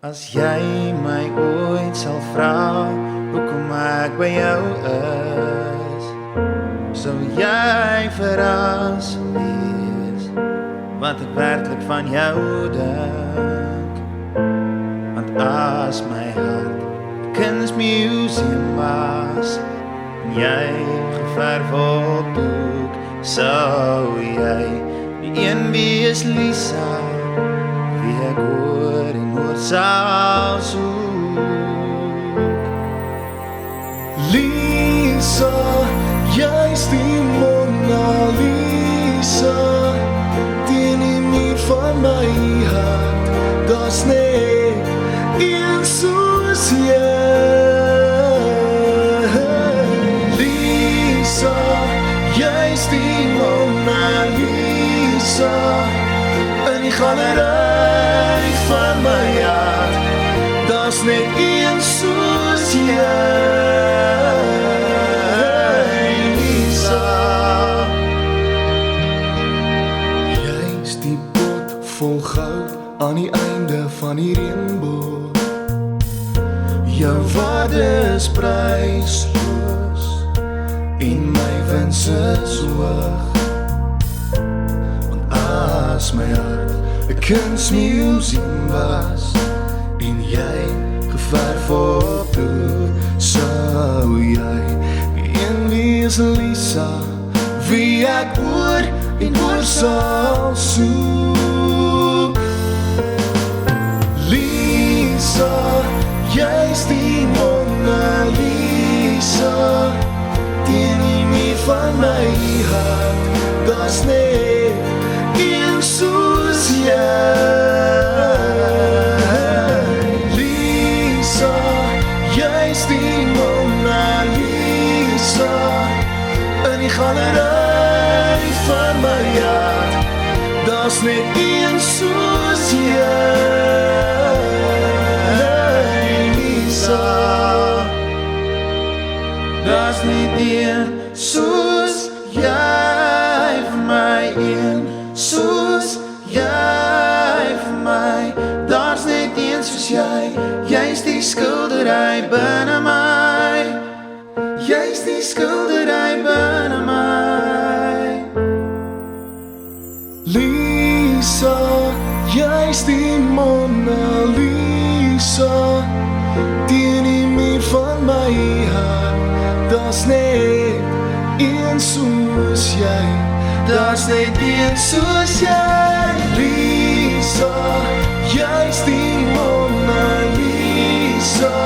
As jy my ooit sal vra hoekom ek by jou is, sou jy verras wees wat ek werklik van jou dink. Want as my hart 'n kunsmuseum was en jy geverf op doek, sou jy die een wees, Lisa, wie ek oor en oor sal soek. Lisa, jy's die Mona Lisa, teen die muur van my hart, daar's net een soos jy. Lisa, jy's die Mona Lisa, in die galery van my hart, daar's net een soos jy. Lisa, jy's die pot vol goud aan die einde van die reënboog. Jou waarde is prysloos en my wens is hoog. As my hart 'n kunsmuseum was en jy geverf op doek, sou jy die een wees, Lisa, wie ek oor en oor sal soek. Lisa, jy's die Mona Lisa, teen die muur van my hart, daar's net een soos jy. Lisa, jy's die Mona Lisa, in die galery van my hart, daar's net een soos jy. Lisa, Daar's net een soos jy vir my, een soos jy vir my. Daar's net een soos jy, jy's die skildery binne my. Jy's die skildery binne my. Lisa, jy's die Mona Lisa, teen die muur van my hart, daar's net een soos jy. Daar's net een soos jy. Lisa, jy's die Mona Lisa,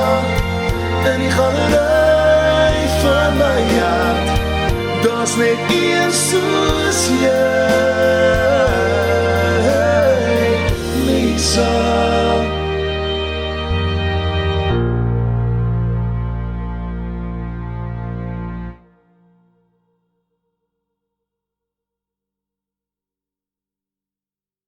in die galery van my hart, daar's net een soos jy.